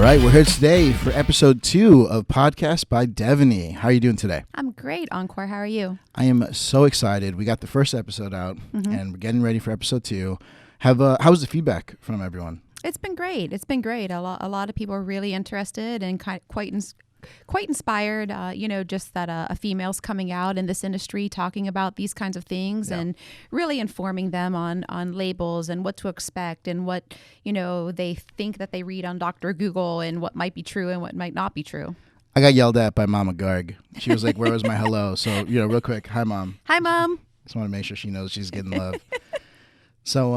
right, we're here today for episode 2 of Podcast by Devenee. How are you doing today? I'm great, Ankur. How are you? I am so excited. We got the first episode out, and we're getting ready for episode 2. How was the feedback from everyone? It's been great. A lot of people are really interested and quite inspired. Just that a female's coming out in this industry talking about these kinds of things and really informing them on labels and what to expect and what they think that they read on Dr. Google and what might be true and what might not be true. I got yelled at by Mama Garg. She was like, "Where was my hello?" So real quick, hi Mom. Hi Mom. Just want to make sure she knows she's getting love. So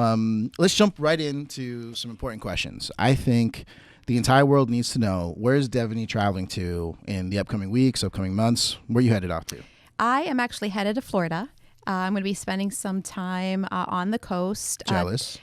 let's jump right into some important questions. I think the entire world needs to know, where is Devenee traveling to in the upcoming weeks, upcoming months? Where are you headed off to? I am actually headed to Florida. I'm going to be spending some time on the coast. Jealous.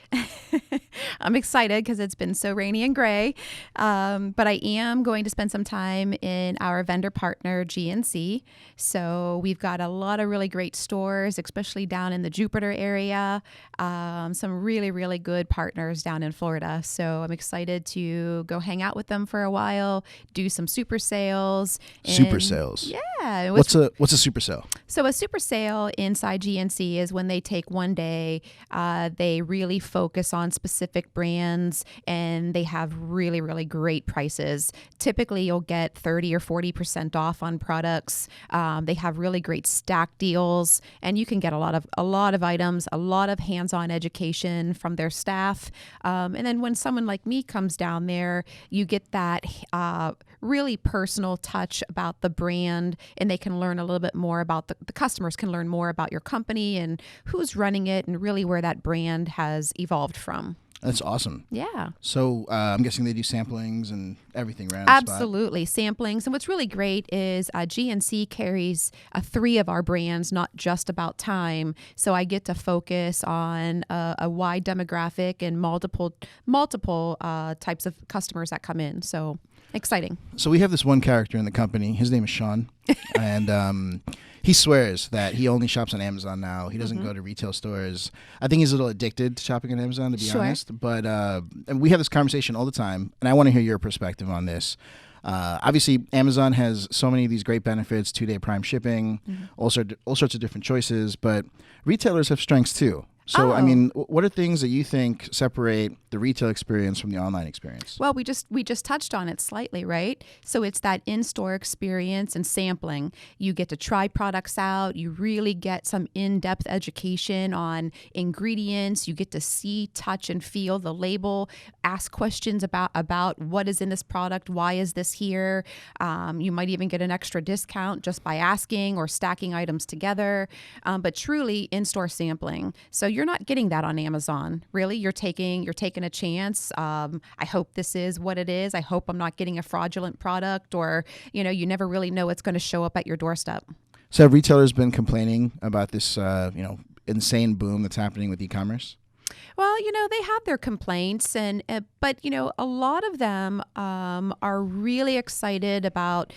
I'm excited because it's been so rainy and gray. But I am going to spend some time in our vendor partner, GNC. So we've got a lot of really great stores, especially down in the Jupiter area. Some really, really good partners down in Florida. So I'm excited to go hang out with them for a while, do some super sales. Super sales? Yeah. What's a super sale? So a super sale inside GNC is when they take one day, they really focus on specific brands, and they have really, really great prices. Typically, you'll get 30 or 40% off on products. They have really great stack deals, and you can get a lot of items, a lot of hands-on education from their staff. And then when someone like me comes down there, you get that really personal touch about the brand, and they can learn a little bit more about the customers can learn more about your company and who's running it and really where that brand has evolved from. That's awesome. Yeah. So I'm guessing they do samplings and everything around Absolutely. Samplings. And what's really great is GNC carries 3 of our brands, not just About Time. So I get to focus on a wide demographic and multiple types of customers that come in. So exciting. So we have this one character in the company. His name is Sean. And he swears that he only shops on Amazon now. He doesn't go to retail stores. I think he's a little addicted to shopping on Amazon, to be honest. But and we have this conversation all the time, and I want to hear your perspective on this. Obviously, Amazon has so many of these great benefits, 2-day prime shipping, all sorts of different choices, but retailers have strengths too. So, I mean, what are things that you think separate the retail experience from the online experience? Well, we just touched on it slightly, right? So it's that in-store experience and sampling. You get to try products out. You really get some in-depth education on ingredients. You get to see, touch, and feel the label, ask questions about what is in this product, why is this here? You might even get an extra discount just by asking or stacking items together. But truly, in-store sampling. So you're not getting that on Amazon. Really, you're taking a chance. I hope this is what it is. I hope I'm not getting a fraudulent product, or you never really know what's going to show up at your doorstep. So have retailers been complaining about this insane boom that's happening with e-commerce? Well, they have their complaints, but a lot of them are really excited about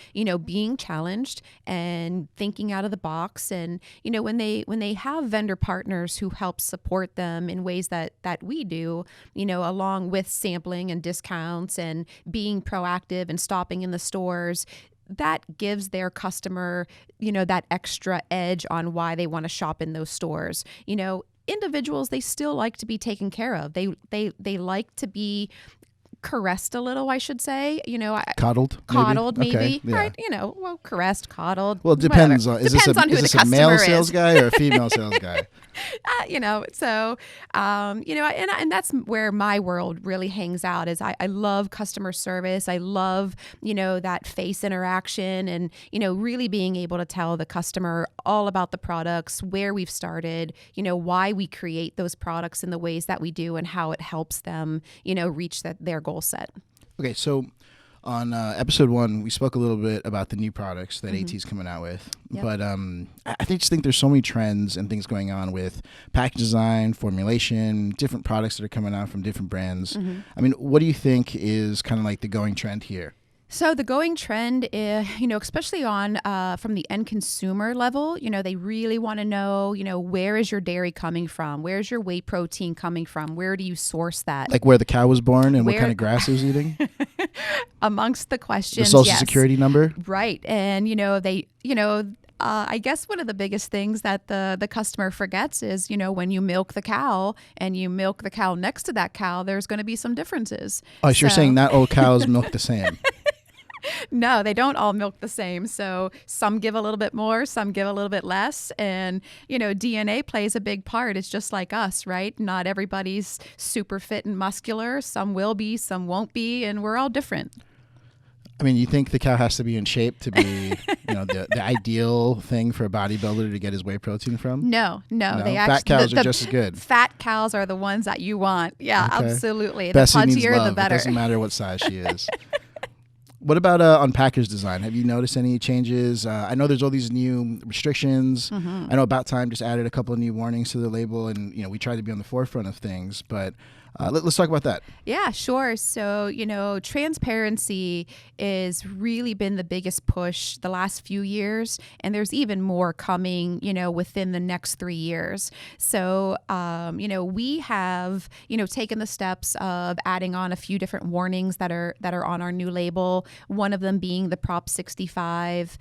being challenged and thinking out of the box. And when they have vendor partners who help support them in ways that we do, along with sampling and discounts and being proactive and stopping in the stores, that gives their customer that extra edge on why they want to shop in those stores. Individuals, they still like to be taken care of. They like to be caressed a little, I should say. Coddled, maybe. Okay, yeah. Right? Caressed, coddled. Well, it depends on. Is this a male is. sales guy or a female sales guy? And that's where my world really hangs out. Is I love customer service. I love that face interaction, and really being able to tell the customer all about the products, where we've started, why we create those products in the ways that we do, and how it helps them reach their goal set. Okay, so on episode 1, we spoke a little bit about the new products that AT's coming out with. Yep. But I just think there's so many trends and things going on with package design, formulation, different products that are coming out from different brands. I mean, what do you think is kind of like the going trend here? So the going trend, especially on from the end consumer level, they really want to know, where is your dairy coming from? Where's your whey protein coming from? Where do you source that? Like where the cow was born and what kind of grass it was eating? Amongst the questions, the social security number? Right. And, I guess one of the biggest things that the customer forgets is, when you milk the cow and you milk the cow next to that cow, there's going to be some differences. Oh, so you're saying not all cows milk the same? No, they don't all milk the same. So some give a little bit more, some give a little bit less. And, DNA plays a big part. It's just like us, right? Not everybody's super fit and muscular. Some will be, some won't be, and we're all different. I mean, you think the cow has to be in shape to be, the ideal thing for a bodybuilder to get his whey protein from? No. They fat cows are just as good. Fat cows are the ones that you want. Yeah, okay. Absolutely. Bessie the needs pudgier, love. the better. It doesn't matter what size she is. What about on package design? Have you noticed any changes? I know there's all these new restrictions. Mm-hmm. I know About Time just added a couple of new warnings to the label, and we try to be on the forefront of things. But let's talk about that. Yeah, sure. So, transparency has really been the biggest push the last few years, and there's even more coming, within the next 3 years. So, we have, taken the steps of adding on a few different warnings that are on our new label. One of them being the Prop 65.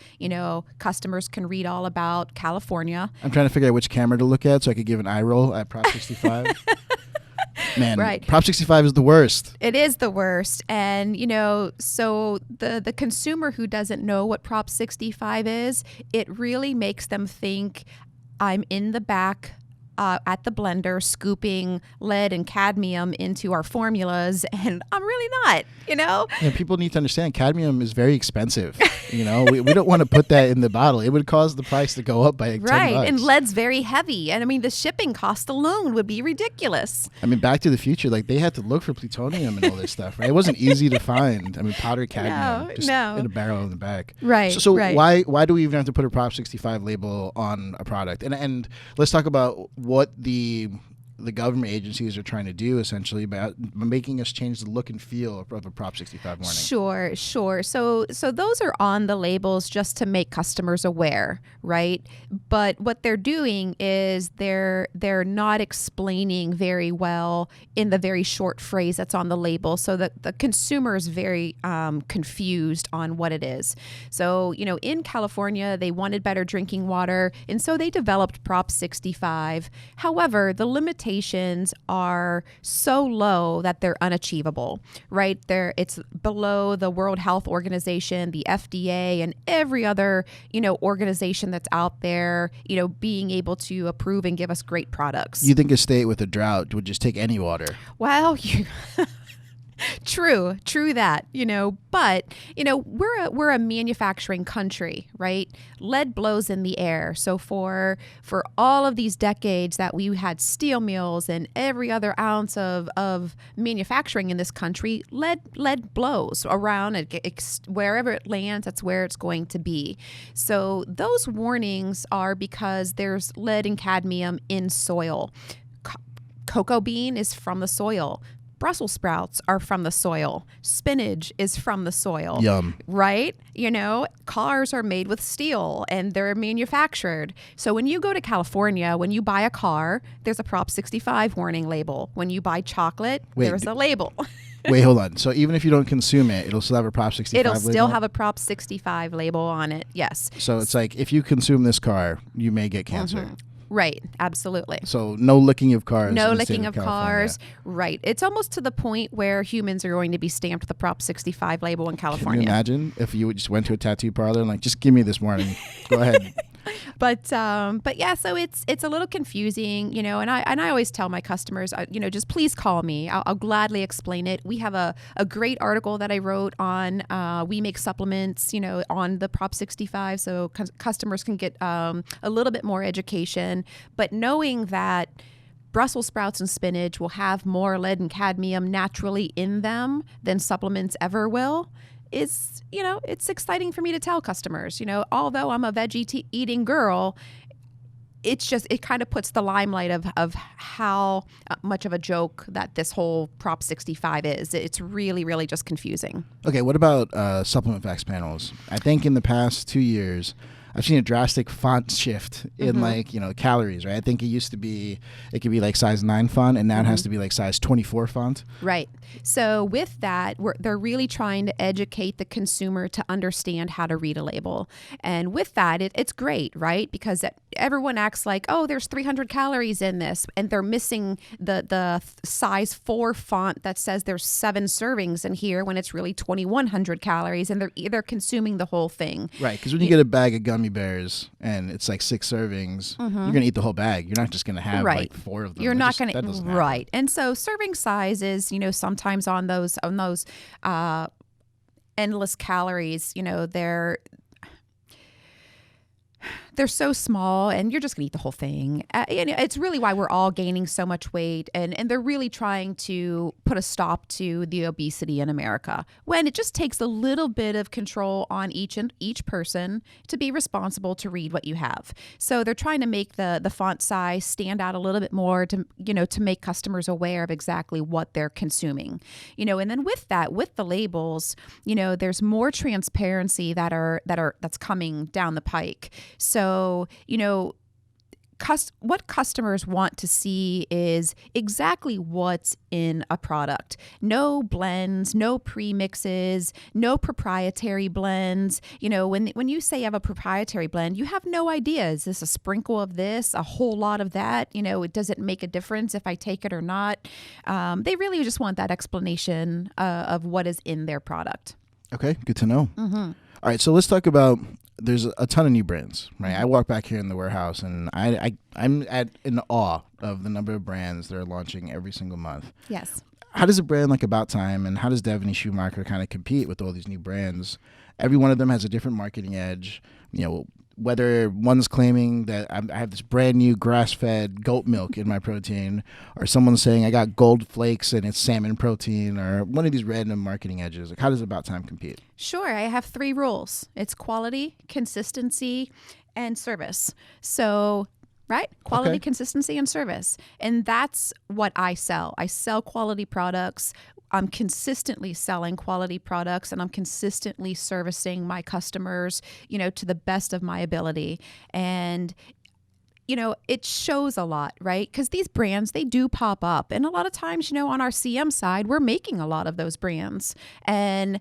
Customers can read all about California. I'm trying to figure out which camera to look at so I could give an eye roll at Prop 65. Man, right. Prop 65 is the worst. It is the worst. And, so the consumer who doesn't know what Prop 65 is, it really makes them think I'm in the back at the blender scooping lead and cadmium into our formulas, and I'm really not, And people need to understand cadmium is very expensive. We don't want to put that in the bottle. It would cause the price to go up by $10. Right, and lead's very heavy. And I mean, the shipping cost alone would be ridiculous. I mean, Back to the Future, they had to look for plutonium and all this stuff, right? It wasn't easy to find. I mean, powdered cadmium in a barrel in the back. Right. So right. why do we even have to put a Prop 65 label on a product? And let's talk about what the government agencies are trying to do essentially about making us change the look and feel of a Prop 65 warning. Sure. So those are on the labels just to make customers aware, right? But what they're doing is they're not explaining very well in the very short phrase that's on the label, so that the consumer is very confused on what it is. So, in California, they wanted better drinking water, and so they developed Prop 65. However, the limitations are so low that they're unachievable, right? It's below the World Health Organization, the FDA, and every other, organization that's out there, being able to approve and give us great products. You think a state with a drought would just take any water? Well, True that, but, we're a manufacturing country, right? Lead blows in the air. So for all of these decades that we had steel mills and every other ounce of manufacturing in this country, lead blows around. Wherever it lands, that's where it's going to be. So those warnings are because there's lead and cadmium in soil. Cocoa bean is from the soil. Brussels sprouts are from the soil. Spinach is from the soil. Yum. Right? Cars are made with steel and they're manufactured. So when you go to California, when you buy a car, there's a Prop 65 warning label. When you buy chocolate, there's a label. Wait, hold on. So even if you don't consume it, it'll still have a Prop 65 label? It'll still have a Prop 65 label on it, yes. So it's like, if you consume this car, you may get cancer. Mm-hmm. Right, absolutely. So no licking of cars. No licking of cars. Right. It's almost to the point where humans are going to be stamped with the Prop 65 label in California. Can you imagine if you just went to a tattoo parlor and just give me this warning. Go ahead. But yeah, so it's a little confusing, and I always tell my customers, just please call me. I'll gladly explain it. We have a great article that I wrote on we make supplements, on the Prop 65, so customers can get a little bit more education. But knowing that Brussels sprouts and spinach will have more lead and cadmium naturally in them than supplements ever will, is, it's exciting for me to tell customers, although I'm a veggie eating girl, it kind of puts the limelight of how much of a joke that this whole Prop 65 is. It's really, really just confusing. Okay, what about supplement facts panels? I think in the past 2 years, I've seen a drastic font shift in calories, right? I think it could be like size 9 font, and now it has to be like size 24 font. Right. So with that, they're really trying to educate the consumer to understand how to read a label. And with that, it's great, right? Because everyone acts like, oh, there's 300 calories in this, and they're missing the size 4 font that says there's 7 servings in here when it's really 2,100 calories, and they're consuming the whole thing. Right, because when you get a bag of gummy bears and it's like 6 servings, you're going to eat the whole bag. You're not just going to have like 4 of them. You're not going to, right. And so serving sizes, sometimes on those endless calories, they're so small, and you're just going to eat the whole thing. It's really why we're all gaining so much weight, and they're really trying to put a stop to the obesity in America, when it just takes a little bit of control on each person to be responsible to read what you have. So they're trying to make the font size stand out a little bit more to make customers aware of exactly what they're consuming. And then with the labels, there's more transparency that's coming down the pike. So, what customers want to see is exactly what's in a product. No blends, no premixes, no proprietary blends. When you say you have a proprietary blend, you have no idea. Is this a sprinkle of this, a whole lot of that? Does it make a difference if I take it or not? They really just want that explanation of what is in their product. Okay, good to know. All right, so let's talk about, there's a ton of new brands, right? I walk back here in the warehouse, and I'm in awe of the number of brands that are launching every single month. Yes. How does a brand like ABOUTTIME and how does Devenee Schumacher kind of compete with all these new brands? Every one of them has a different marketing edge. Whether one's claiming that I have this brand new grass-fed goat milk in my protein, or someone's saying I got gold flakes and it's salmon protein, or one of these random marketing edges. Like, how does ABOUTTIME compete? Sure. I have 3 rules. It's quality, consistency, and service. So, right? Quality, consistency, and service. And that's what I sell. I sell quality products. I'm consistently selling quality products, and I'm consistently servicing my customers, to the best of my ability. And, it shows a lot, right? Because these brands, they do pop up. And a lot of times, on our CM side, we're making a lot of those brands. And,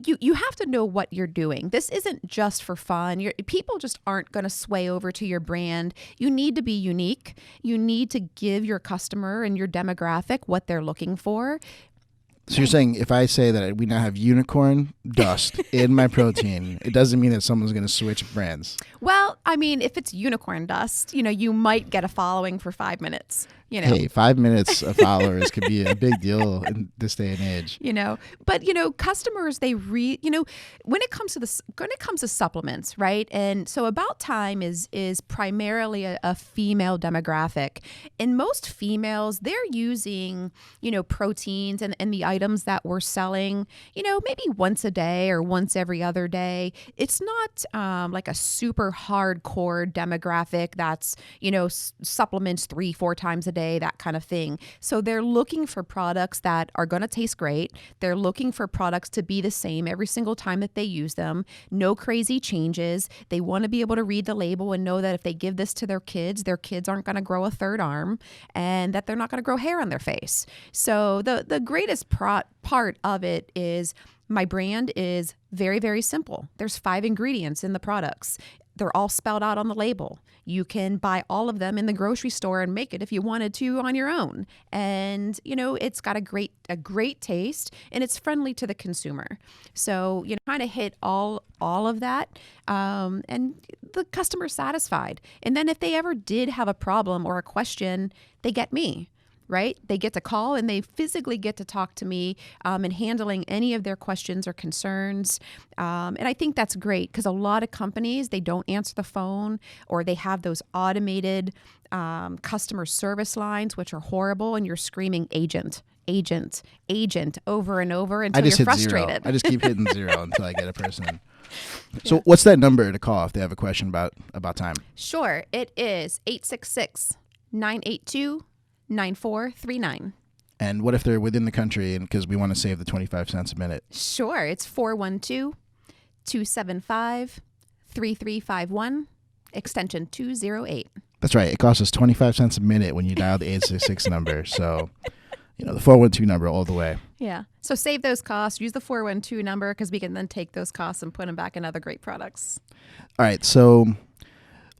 you have to know what you're doing. This isn't just for fun. People just aren't going to sway over to your brand. You need to be unique. You need to give your customer and your demographic what they're looking for. So you're saying if I say that we now have unicorn dust in my protein, it doesn't mean that someone's going to switch brands? Well, I mean, if it's unicorn dust, you might get a following for 5 minutes. Hey, 5 minutes of followers could be a big deal in this day and age. But customers, they when it comes to supplements, right? And so ABOUTTIME is primarily a female demographic, and most females, they're using proteins and the items that we're selling, maybe once a day or once every other day. It's not like a super hardcore demographic that's supplements 3-4 times a day, that kind of thing. So they're looking for products that are going to taste great. They're looking for products to be the same every single time that they use them. No crazy changes. They want to be able to read the label and know that if they give this to their kids aren't going to grow a third arm, and that they're not going to grow hair on their face. So the greatest part of it is my brand is very, very simple. There's 5 ingredients in the products. They're all spelled out on the label. You can buy all of them in the grocery store and make it if you wanted to on your own. And, it's got a great taste, and it's friendly to the consumer. So, kind of hit all of that, and the customer's satisfied. And then if they ever did have a problem or a question, they get me. Right? They get to call, and they physically get to talk to me in handling any of their questions or concerns. And I think that's great, because a lot of companies, they don't answer the phone, or they have those automated customer service lines, which are horrible, and you're screaming agent over and over until you're frustrated. 0. I just keep hitting 0 until I get a person. So what's that number to call if they have a question about time? Sure. It is 866-982-9439. And what if they're within the country and because we want to save the 25 cents a minute? Sure. It's 412-275-3351, extension 208. That's right. It costs us 25 cents a minute when you dial the 866 number. So, the 412 number all the way. Yeah. So save those costs. Use the 412 number because we can then take those costs and put them back in other great products. All right. So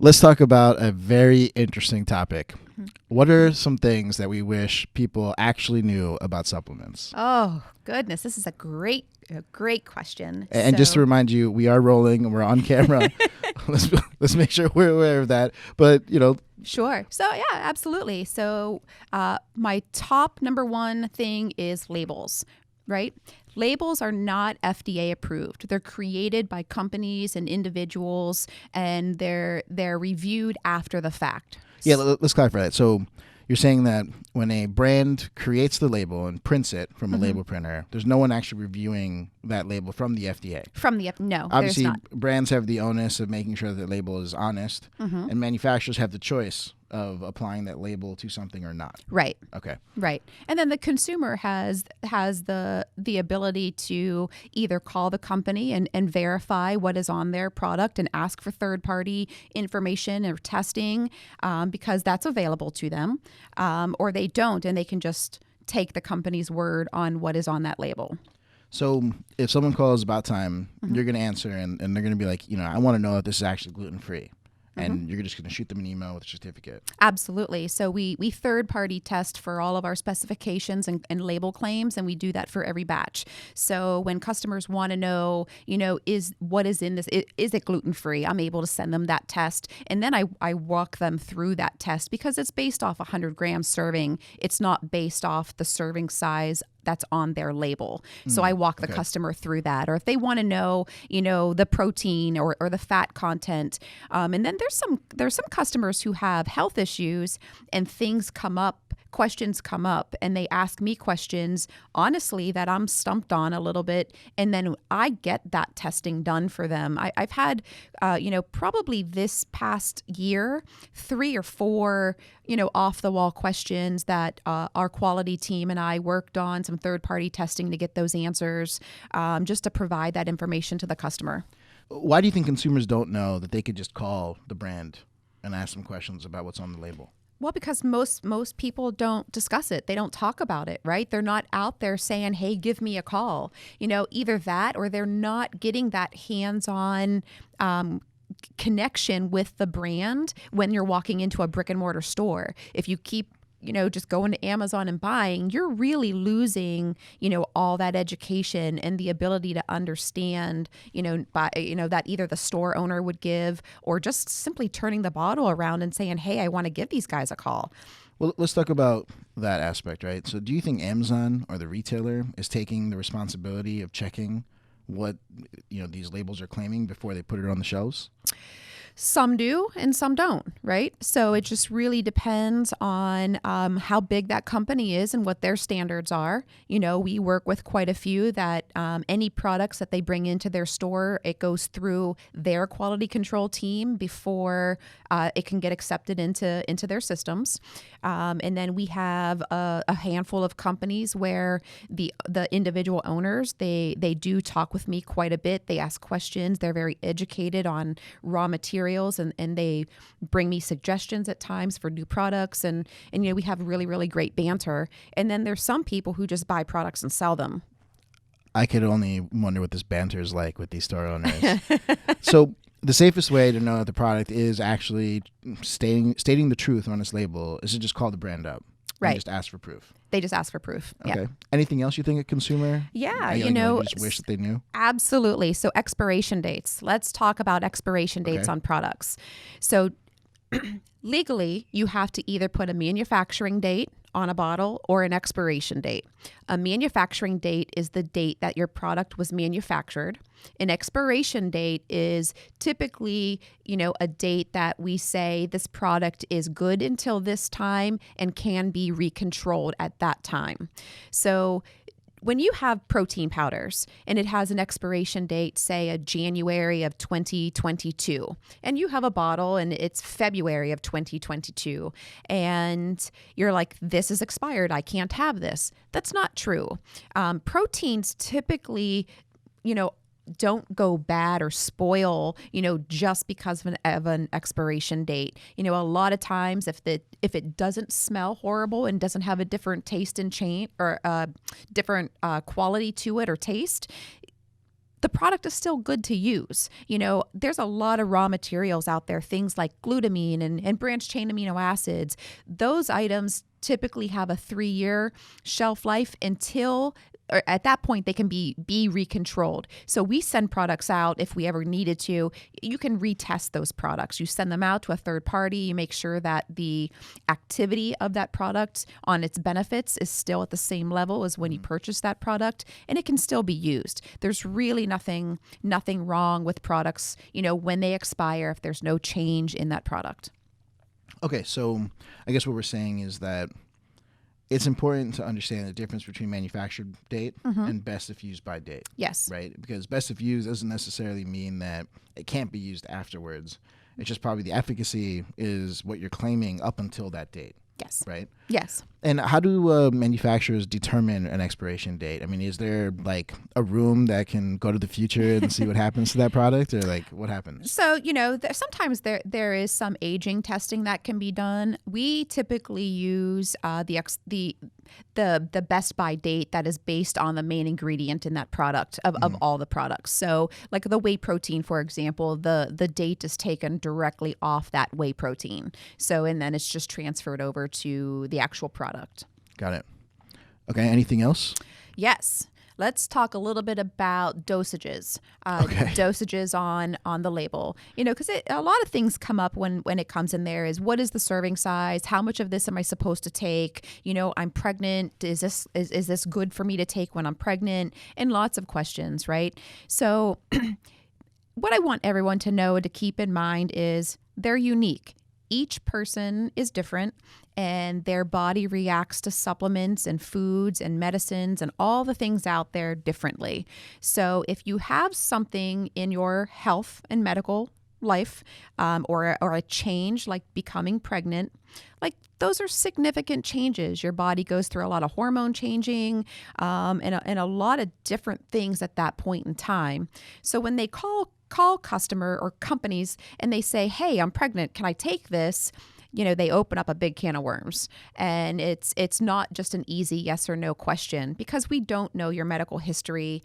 let's talk about a very interesting topic. What are some things that we wish people actually knew about supplements? Oh, goodness. This is a great question. And just to remind you, we are rolling and we're on camera. let's make sure we're aware of that. But, Sure. So, yeah, absolutely. So my top number one thing is labels, right? Labels are not FDA approved. They're created by companies and individuals, and they're reviewed after the fact. Yeah, let's clarify that. So you're saying that when a brand creates the label and prints it from a label printer, there's no one actually reviewing that label from the FDA. No, obviously, there's not. Brands have the onus of making sure that the label is honest, and manufacturers have the choice of applying that label to something or not. Right. Okay. Right. And then the consumer has the ability to either call the company and verify what is on their product and ask for third-party information or testing because that's available to them, or they don't, and they can just take the company's word on what is on that label. So if someone calls About Time, you're going to answer and they're going to be like, I want to know if this is actually gluten-free. And you're just going to shoot them an email with a certificate. Absolutely. So we third-party test for all of our specifications and label claims, and we do that for every batch. So when customers want to know, is what is in this, is it gluten-free? I'm able to send them that test, and then I walk them through that test because it's based off 100-gram serving. It's not based off the serving size that's on their label. So I walk the customer through that. Or if they want to know, the protein or the fat content. And then there's some customers who have health issues and questions come up, and they ask me questions, honestly, that I'm stumped on a little bit, and then I get that testing done for them. I've had, probably this past year, 3 or 4, off-the-wall questions that our quality team and I worked on, some third-party testing to get those answers, just to provide that information to the customer. Why do you think consumers don't know that they could just call the brand and ask them questions about what's on the label? Well, because most people don't discuss it. They don't talk about it, right? They're not out there saying, hey, give me a call. Either that or they're not getting that hands-on connection with the brand when you're walking into a brick and mortar store. If you keep just going to Amazon and buying, you're really losing, all that education and the ability to understand, that either the store owner would give or just simply turning the bottle around and saying, hey, I want to give these guys a call. Well, let's talk about that aspect, right? So do you think Amazon or the retailer is taking the responsibility of checking what, these labels are claiming before they put it on the shelves? Some do and some don't, right? So it just really depends on how big that company is and what their standards are. We work with quite a few that any products that they bring into their store, it goes through their quality control team before it can get accepted into their systems. And then we have a handful of companies where the individual owners, they do talk with me quite a bit. They ask questions. They're very educated on raw materials. And they bring me suggestions at times for new products. And we have really, really great banter. And then there's some people who just buy products and sell them. I could only wonder what this banter is like with these store owners. So the safest way to know that the product is actually stating the truth on its label is to just call the brand up. Right. And just ask for proof. They just ask for proof. Okay. Yeah. Anything else you think a consumer? Yeah, you just wish that they knew? Absolutely. So expiration dates. Let's talk about expiration dates on products. So legally, you have to either put a manufacturing date on a bottle or an expiration date. A manufacturing date is the date that your product was manufactured. An expiration date is typically, a date that we say this product is good until this time and can be recontrolled at that time. So when you have protein powders and it has an expiration date, say a January of 2022, and you have a bottle and it's February of 2022, and you're like, this is expired, I can't have this. That's not true. Proteins typically, don't go bad or spoil, just because of an expiration date. A lot of times if it doesn't smell horrible and doesn't have a different taste and chain or different quality to it or taste, the product is still good to use. There's a lot of raw materials out there, things like glutamine and branched chain amino acids. Those items typically have a 3-year shelf life until, or at that point, they can be recontrolled. So we send products out if we ever needed to. You can retest those products. You send them out to a third party. You make sure that the activity of that product on its benefits is still at the same level as when you purchase that product, and it can still be used. There's really nothing wrong with products, when they expire, if there's no change in that product. Okay, so I guess what we're saying is that it's important to understand the difference between manufactured date and best if used by date. Yes. Right? Because best if used doesn't necessarily mean that it can't be used afterwards. It's just probably the efficacy is what you're claiming up until that date. Yes. Right? Yes. And how do manufacturers determine an expiration date? I mean, is there like a room that can go to the future and see what happens to that product, or like what happens? So, sometimes there is some aging testing that can be done. We typically use the best by date that is based on the main ingredient in that product of all the products. So like the whey protein, for example, the date is taken directly off that whey protein. So, and then it's just transferred over to the actual product. Got it. Okay. Anything else? Yes. Let's talk a little bit about dosages. Dosages on the label. Because a lot of things come up when it comes in there. Is what is the serving size? How much of this am I supposed to take? I'm pregnant. Is this good for me to take when I'm pregnant? And lots of questions, right? So what I want everyone to know, to keep in mind, is they're unique. Each person is different, and their body reacts to supplements and foods and medicines and all the things out there differently. So if you have something in your health and medical life, or a change like becoming pregnant, like those are significant changes. Your body goes through a lot of hormone changing, and a lot of different things at that point in time. So when they call customer or companies and they say, hey, I'm pregnant, can I take this? They open up a big can of worms, and it's not just an easy yes or no question, because we don't know your medical history.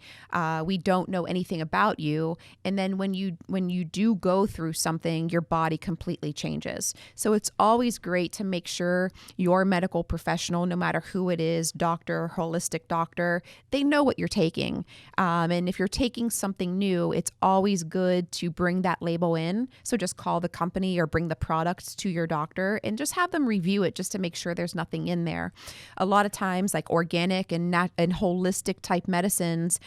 We don't know anything about you. And then when you do go through something, your body completely changes. So it's always great to make sure your medical professional, no matter who it is, doctor, holistic doctor, they know what you're taking. And if you're taking something new, it's always good to bring that label in. So just call the company or bring the product to your doctor and just have them review it, just to make sure there's nothing in there. A lot of times, like organic and holistic type medicines,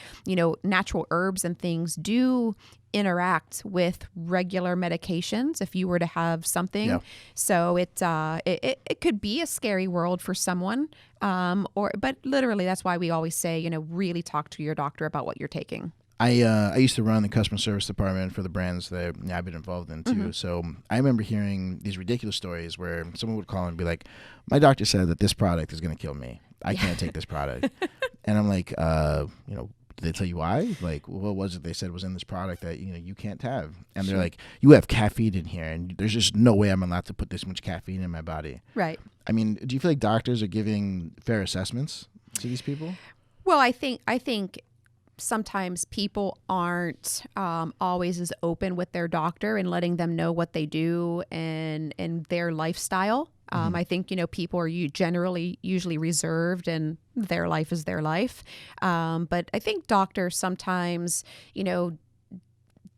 natural herbs and things do interact with regular medications if you were to have something. Yeah. So it could be a scary world for someone, but literally that's why we always say, really talk to your doctor about what you're taking. I used to run the customer service department for the brands that I've been involved in too. So I remember hearing these ridiculous stories where someone would call and be like, my doctor said that this product is going to kill me. I can't take this product. And I'm like, did they tell you why? Like, what was it they said was in this product that, you can't have? And they're like, you have caffeine in here, and there's just no way I'm allowed to put this much caffeine in my body. Right. I mean, do you feel like doctors are giving fair assessments to these people? Well, I think sometimes people aren't always as open with their doctor and letting them know what they do and their lifestyle. I think, people are usually reserved, and their life is their life. But I think doctors sometimes,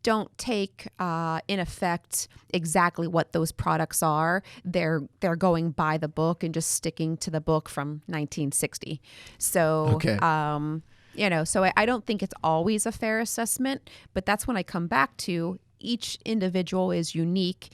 don't take in effect exactly what those products are. They're going by the book and just sticking to the book from 1960. So, okay. So I don't think it's always a fair assessment, but that's when I come back to each individual is unique,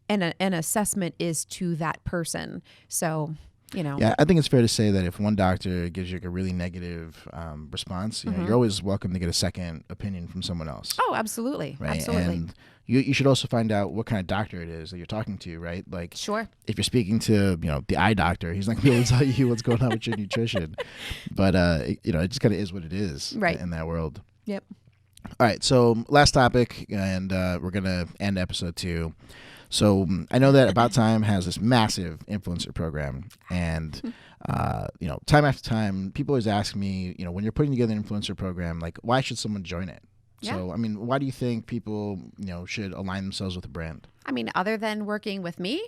and an assessment is to that person. So Yeah, I think it's fair to say that if one doctor gives you like a really negative response, you know, you're always welcome to get a second opinion from someone else. Oh, absolutely. Right? Absolutely. And you should also find out what kind of doctor it is that you're talking to, right? Like, Sure. if you're speaking to, you know, the eye doctor, he's not going to be able to tell you what's going on with your nutrition. But, you know, it just kind of is what it is in that world. Yep. All right. So last topic, and we're going to end episode 2. So I know that About Time has this massive influencer program, and you know, time after time, people always ask me, you know, when you're putting together an influencer program, like, why should someone join it? Yeah. So, I mean, why do you think people, you know, should align themselves with a brand? I mean, other than working with me,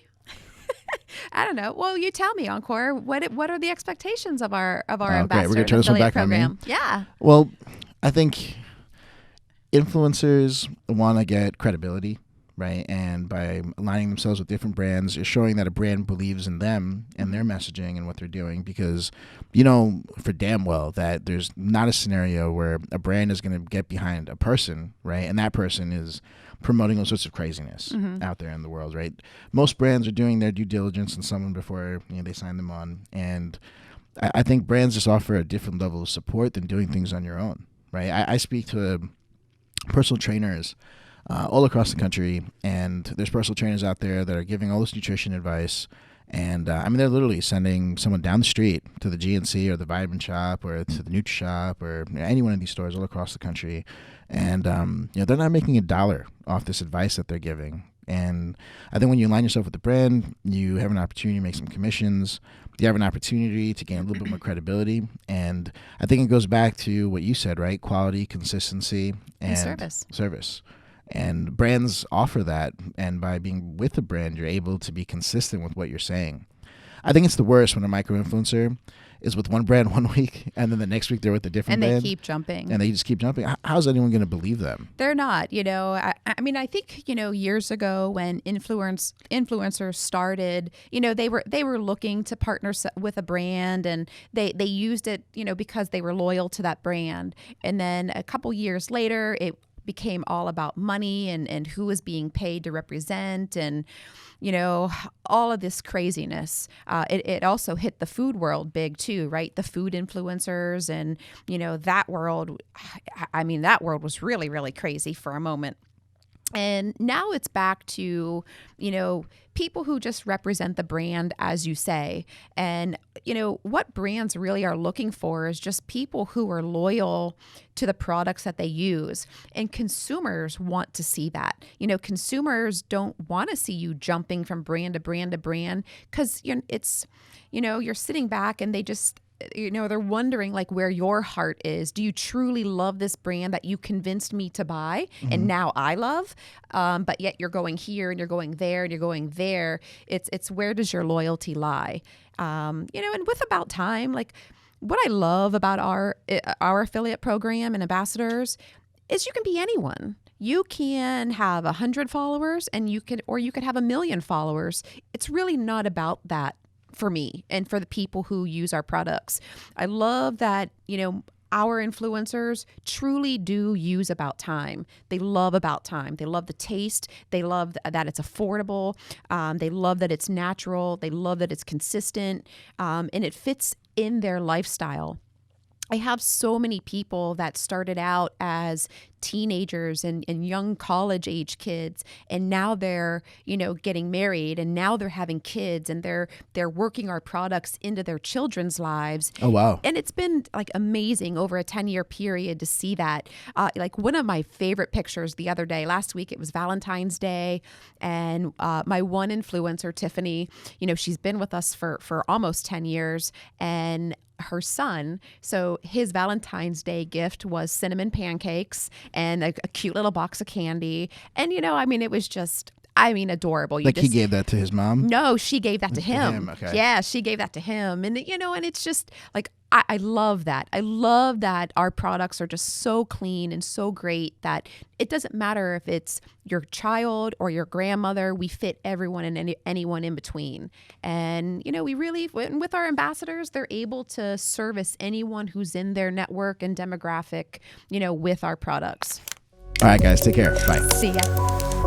I don't know. Well, you tell me, Ankur. What are the expectations of our ambassador? Okay, we're gonna turn this one back on me. Yeah. Well, I think influencers want to get credibility. Right. And by aligning themselves with different brands, you're showing that a brand believes in them and their messaging and what they're doing, because you know for damn well that there's not a scenario where a brand is going to get behind a person. Right. And that person is promoting all sorts of craziness out there in the world. Right. Most brands are doing their due diligence on someone before they sign them on. And I think brands just offer a different level of support than doing things on your own. Right. I speak to personal trainers all across the country, and there's personal trainers out there that are giving all this nutrition advice, and I mean, they're literally sending someone down the street to the GNC or the Vitamin Shop or to the Nutri Shop or any one of these stores all across the country, and you know, they're not making $1 off this advice that they're giving. And I think when you align yourself with the brand, you have an opportunity to make some commissions. You have an opportunity to gain a little bit more credibility. And I think it goes back to what you said, right? Quality, consistency, and service. And brands offer that, and by being with a brand, you're able to be consistent with what you're saying. I think it's the worst when a micro-influencer is with one brand one week, and then the next week they're with a different brand. And they keep jumping. And they just keep jumping. How's anyone going to believe them? They're not. You know, I mean, I think, you know, years ago when influencers started, you know, they were looking to partner with a brand, and they used it, you know, because they were loyal to that brand. And then a couple years later, it became all about money and who was being paid to represent, and you know, all of this craziness. It also hit the food world big too, right? The food influencers, and you know, that world, I mean, that world was really, really crazy for a moment. And now it's back to, you know, people who just represent the brand, as you say. And, you know, what brands really are looking for is just people who are loyal to the products that they use. And consumers want to see that. You know, consumers don't want to see you jumping from brand to brand to brand, because it's, you know, you're sitting back and they just, you know, they're wondering like where your heart is. Do you truly love this brand that you convinced me to buy and now I love? But yet you're going here and you're going there and you're going there. It's where does your loyalty lie? You know, and with About Time, like what I love about our affiliate program and ambassadors is you can be anyone. You can have 100 followers and you could have 1 million followers. It's really not about that for me and for the people who use our products. I love that, you know, our influencers truly do use About Time. They love About Time. They love the taste. They love that it's affordable. They love that it's natural. They love that it's consistent, and it fits in their lifestyle. I have so many people that started out as teenagers and young college age kids, and now they're, you know, getting married, and now they're having kids, and they're working our products into their children's lives. Oh, wow. And it's been like amazing over a 10-year period to see that. Like one of my favorite pictures the other day, last week, it was Valentine's Day, and my one influencer, Tiffany, you know, she's been with us for almost 10 years, and her son, so his Valentine's Day gift was cinnamon pancakes and a cute little box of candy. And, you know, I mean, it was just, I mean, adorable. He gave that to his mom? No, she gave that to him. Okay. Yeah, she gave that to him. And, you know, and it's just like, I love that. I love that our products are just so clean and so great that it doesn't matter if it's your child or your grandmother. We fit everyone and anyone in between. And, you know, we really, with our ambassadors, they're able to service anyone who's in their network and demographic, you know, with our products. All right, guys, take care. Bye. See ya.